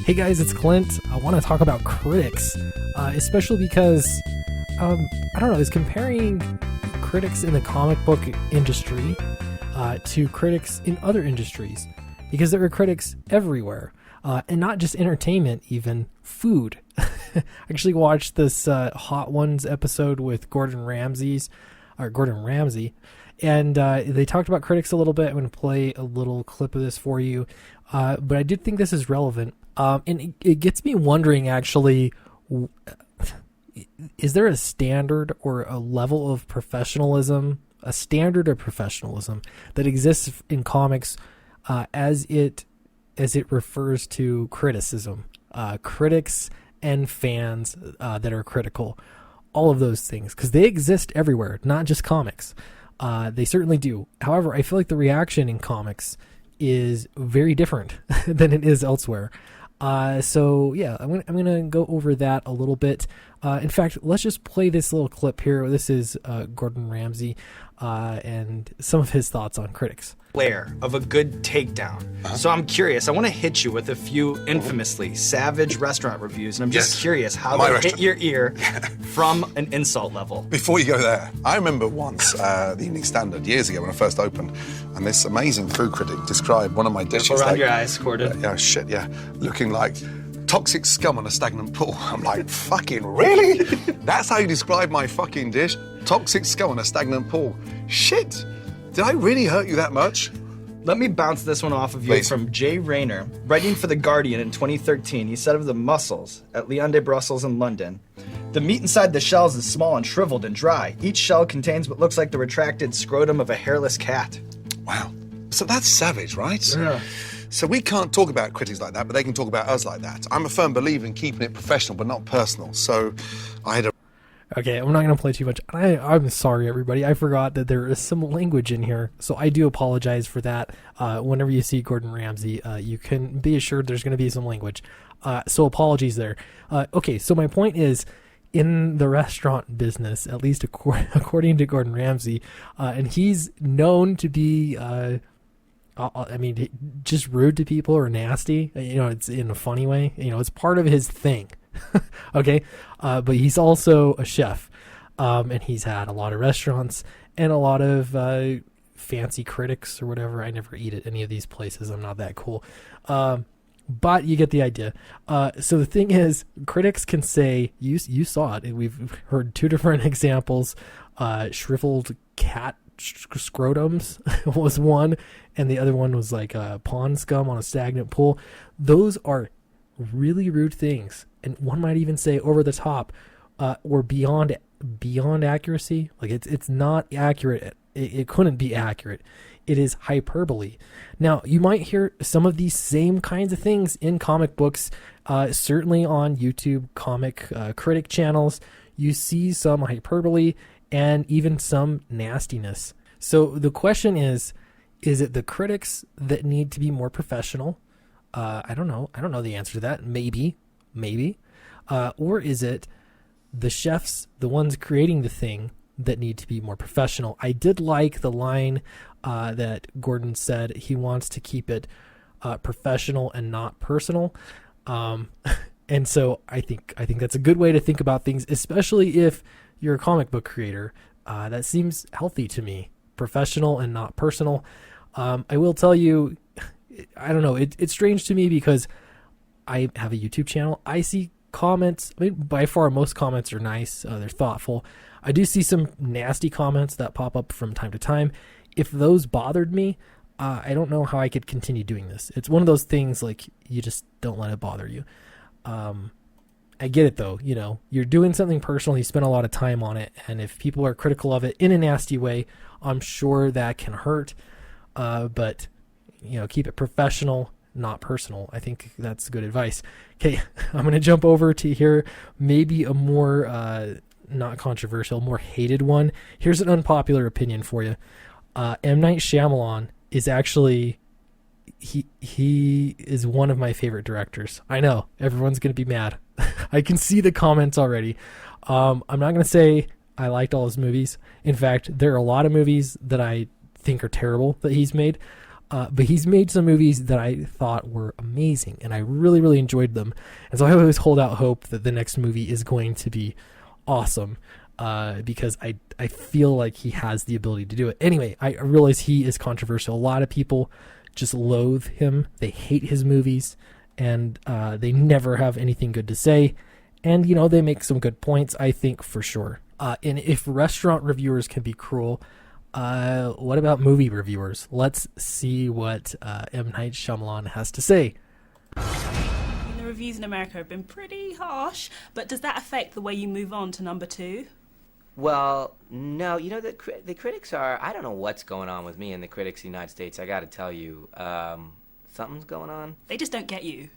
Hey guys, it's Clint. I want to talk about critics, especially because, I don't know, is comparing critics in the comic book industry to critics in other industries, because there are critics everywhere, and not just entertainment, even food. I actually watched this Hot Ones episode with Gordon Ramsay, and they talked about critics a little bit. I'm going to play a little clip of this for you, but I did think this is relevant. And it gets me wondering, actually, is there a standard or a level of professionalism, that exists in comics as it refers to criticism, critics and fans that are critical, all of those things, because they exist everywhere, not just comics. They certainly do. However, I feel like the reaction in comics is very different than it is elsewhere. So yeah, I'm gonna go over that a little bit. In fact, let's just play this little clip here. This is Gordon Ramsay and some of his thoughts on critics. Layer of a good takedown. So I'm curious. I want to hit you with a few infamously savage restaurant reviews, and I'm just curious how they hit your ear from an insult level. Before you go there, I remember once the Evening Standard years ago when I first opened, and this amazing food critic described one of my dishes. Around your eyes, Gordon. Yeah, shit, yeah, looking like toxic scum on a stagnant pool. I'm like, fucking really? That's how you describe my fucking dish? Toxic scum on a stagnant pool. Shit. Did I really hurt you that much? Let me bounce this one off of you. Please. From Jay Rayner. Writing for The Guardian in 2013, he said of the mussels at Lion de Brussels in London, "The meat inside the shells is small and shriveled and dry. Each shell contains what looks like the retracted scrotum of a hairless cat." Wow. So that's savage, right? Yeah. So we can't talk about critics like that, but they can talk about us like that. I'm a firm believer in keeping it professional, but not personal. So I had a... Okay, I'm not going to play too much. I'm sorry, everybody. I forgot that there is some language in here, so I do apologize for that. Whenever you see Gordon Ramsay, you can be assured there's going to be some language. So apologies there. Okay, so my point is, in the restaurant business, at least according to Gordon Ramsay, and he's known to be... just rude to people or nasty. It's in a funny way. It's part of his thing. Okay. But he's also a chef. And he's had a lot of restaurants and a lot of fancy critics or whatever. I never eat at any of these places. I'm not that cool. But you get the idea. So the thing is, critics can say, you saw it. We've heard two different examples. Shriveled cat scrotums was one, and the other one was like pond scum on a stagnant pool. Those are really rude things, and one might even say over the top, or beyond accuracy. Like it's not accurate. It couldn't be accurate. It is hyperbole. Now, you might hear some of these same kinds of things in comic books, certainly on YouTube comic critic channels. You see some hyperbole and even some nastiness. So the question is it the critics that need to be more professional? I don't know. I don't know the answer to that. Maybe. Or is it the chefs, the ones creating the thing, that need to be more professional? I did like the line that Gordon said. He wants to keep it professional and not personal. And so I think that's a good way to think about things, especially if you're a comic book creator. That seems healthy to me. Professional and not personal. I will tell you, I don't know. It's strange to me because I have a YouTube channel. I see comments. I mean, by far, most comments are nice. They're thoughtful. I do see some nasty comments that pop up from time to time. If those bothered me, I don't know how I could continue doing this. It's one of those things, like, you just don't let it bother you. I get it though. You're doing something personal. You spend a lot of time on it. And if people are critical of it in a nasty way, I'm sure that can hurt. But keep it professional, not personal. I think that's good advice. Okay. I'm going to jump over to here. Maybe a more, not controversial, more hated one. Here's an unpopular opinion for you. M. Night Shyamalan is actually, he is one of my favorite directors. I know everyone's going to be mad. I can see the comments already. I'm not going to say I liked all his movies. In fact, there are a lot of movies that I think are terrible that he's made. But he's made some movies that I thought were amazing, and I really, really enjoyed them. And so I always hold out hope that the next movie is going to be awesome, because I feel like he has the ability to do it. Anyway, I realize he is controversial. A lot of people just loathe him. They hate his movies, and they never have anything good to say. And, you know, they make some good points, I think, for sure. And if restaurant reviewers can be cruel, what about movie reviewers? Let's see what M. Night Shyamalan has to say. The reviews in America have been pretty harsh, but does that affect the way you move on to number 2? Well, no. You know, the critics are... I don't know what's going on with me and the critics in the United States. I got to tell you, something's going on. They just don't get you.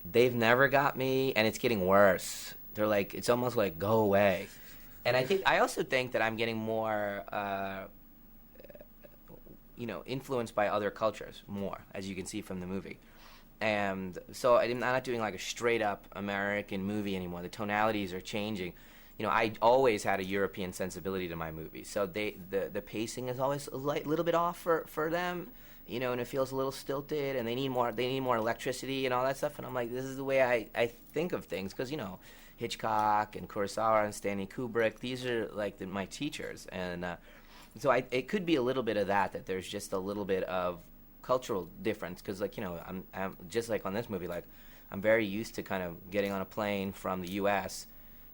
They've never got me, and it's getting worse. They're like... It's almost like, go away. And I also think that I'm getting more... influenced by other cultures more, as you can see from the movie. And so I'm not doing like a straight up American movie anymore. The tonalities are changing. You know, I always had a European sensibility to my movies. So the pacing is always a little bit off for them, you know, and it feels a little stilted, and they need more electricity and all that stuff. And I'm like, this is the way I think of things, because, you know, Hitchcock and Kurosawa and Stanley Kubrick, these are like my teachers. And so it could be a little bit of that there's just a little bit of cultural difference, because, like, you know, I'm just like on this movie, like, I'm very used to kind of getting on a plane from the U.S.,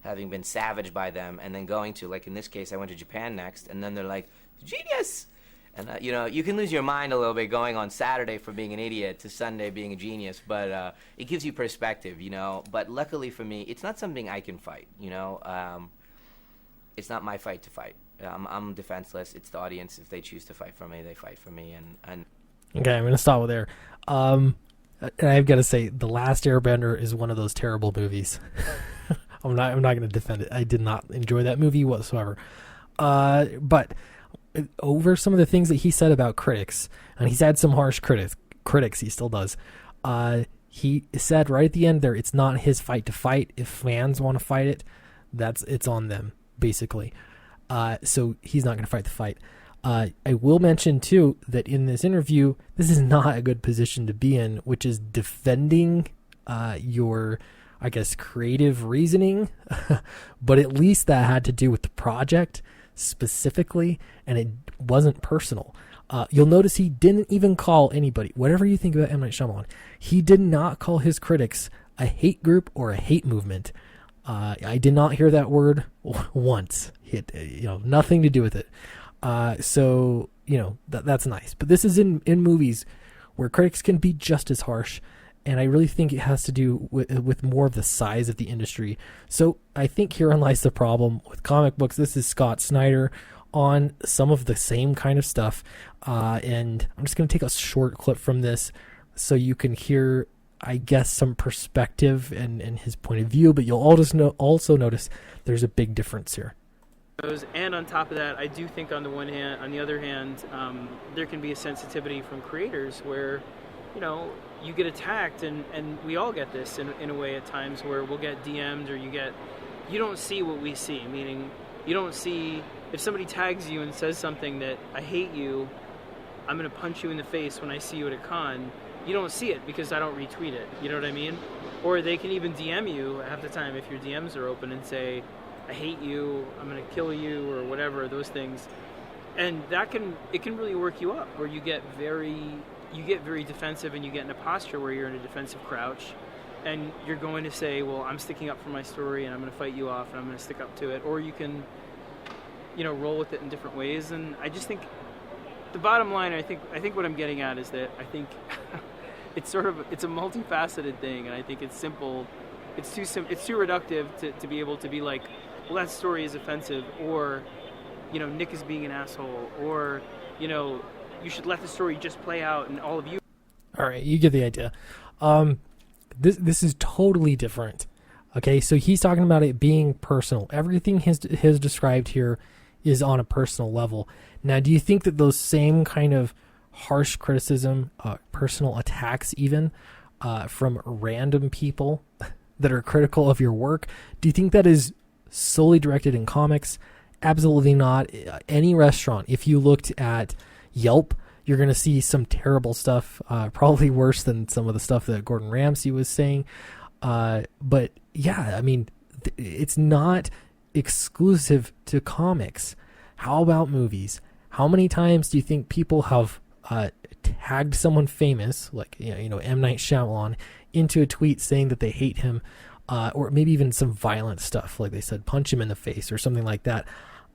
having been savaged by them, and then going to, like in this case, I went to Japan next, and then they're like, genius! And, you know, you can lose your mind a little bit going on Saturday from being an idiot to Sunday being a genius, but it gives you perspective, you know. But luckily for me, it's not something I can fight, you know. It's not my fight to fight. I'm defenseless. It's the audience. If they choose to fight for me, they fight for me. And Okay, I'm going to stop there. And I've got to say, The Last Airbender is one of those terrible movies. I'm not going to defend it. I did not enjoy that movie whatsoever. But over some of the things that he said about critics, and he's had some harsh critics, he still does. He said right at the end there, it's not his fight to fight. If fans want to fight it, it's on them, basically. So he's not going to fight the fight. I will mention, too, that in this interview, this is not a good position to be in, which is defending your, I guess, creative reasoning. But at least that had to do with the project specifically, and it wasn't personal. You'll notice he didn't even call anybody, whatever you think about M. Night Shyamalan, he did not call his critics a hate group or a hate movement. I did not hear that word once. Nothing to do with it. So, that's nice. But this is in movies where critics can be just as harsh, and I really think it has to do with more of the size of the industry. So I think herein lies the problem with comic books. This is Scott Snyder on some of the same kind of stuff. And I'm just going to take a short clip from this so you can hear, I guess, some perspective and his point of view, but you'll also notice there's a big difference here. And on top of that, I do think on the other hand, there can be a sensitivity from creators where, you get attacked, and we all get this in a way at times, where we'll get DM'd, or you don't see what we see, meaning you don't see, if somebody tags you and says something that, I hate you, I'm going to punch you in the face when I see you at a con, you don't see it because I don't retweet it, you know what I mean? Or they can even DM you half the time if your DMs are open and say, I hate you, I'm going to kill you, or whatever, those things. And it can really work you up, where you get very defensive, and you get in a posture where you're in a defensive crouch, and you're going to say, well, I'm sticking up for my story, and I'm going to fight you off, and I'm going to stick up to it. Or you can, roll with it in different ways. And I just think the bottom line, I think what I'm getting at is that I think it's a multifaceted thing, and I think it's simple. It's too reductive to be able to be like, well, that story is offensive, or, Nick is being an asshole, or, you should let the story just play out, and all of you. All right, you get the idea. This is totally different. Okay, so he's talking about it being personal. Everything he's described here is on a personal level. Now, do you think that those same kind of harsh criticism, personal attacks even, from random people that are critical of your work, do you think that is solely directed in comics? Absolutely not. Any restaurant, if you looked at Yelp, You're going to see some terrible stuff, probably worse than some of the stuff that Gordon Ramsay was saying. But yeah, I mean, it's not exclusive to comics. How about movies? How many times do you think people have tagged someone famous, like M. Night Shyamalan, into a tweet saying that they hate him, or maybe even some violent stuff, like they said, punch him in the face or something like that?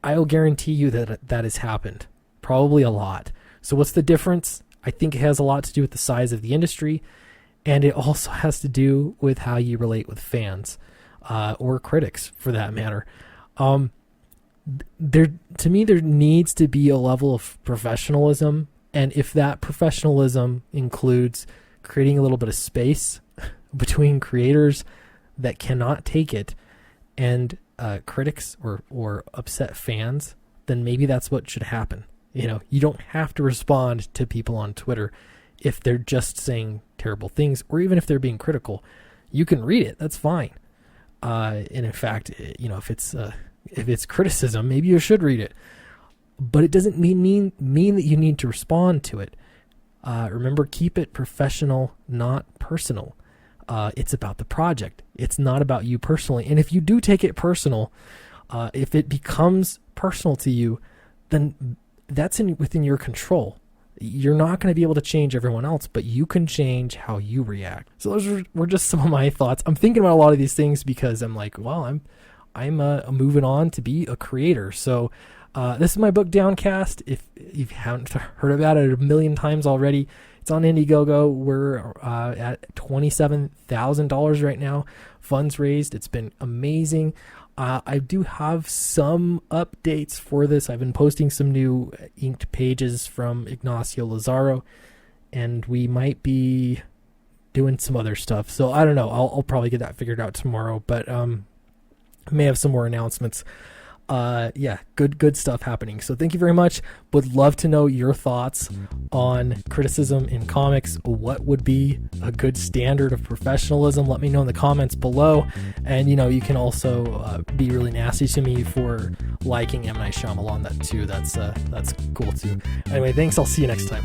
I'll guarantee you that that has happened, probably a lot. So what's the difference? I think it has a lot to do with the size of the industry, and it also has to do with how you relate with fans, or critics for that matter. To me, there needs to be a level of professionalism, and if that professionalism includes creating a little bit of space between creators that cannot take it and critics or upset fans, then maybe that's what should happen. You don't have to respond to people on Twitter if they're just saying terrible things, or even if they're being critical. You can read it, that's fine. And in fact, if it's criticism, maybe you should read it. But it doesn't mean that you need to respond to it. Remember, keep it professional, not personal. It's about the project. It's not about you personally. And if you do take it personal, if it becomes personal to you, then that's within your control. You're not going to be able to change everyone else, but you can change how you react. So those were just some of my thoughts. I'm thinking about a lot of these things because I'm like, well, I'm moving on to be a creator. So this is my book, Downcast. If you haven't heard about it a million times already, it's on Indiegogo. We're at $27,000 right now. Funds raised. It's been amazing. I do have some updates for this. I've been posting some new inked pages from Ignacio Lazaro, and we might be doing some other stuff. So I don't know. I'll probably get that figured out tomorrow, but I may have some more announcements. Yeah, good stuff happening. So thank you very much. Would love to know your thoughts on criticism in comics. What would be a good standard of professionalism? Let me know in the comments below. And you can also be really nasty to me for liking M. Night Shyamalan. That too. That's cool too. Anyway, thanks. I'll see you next time.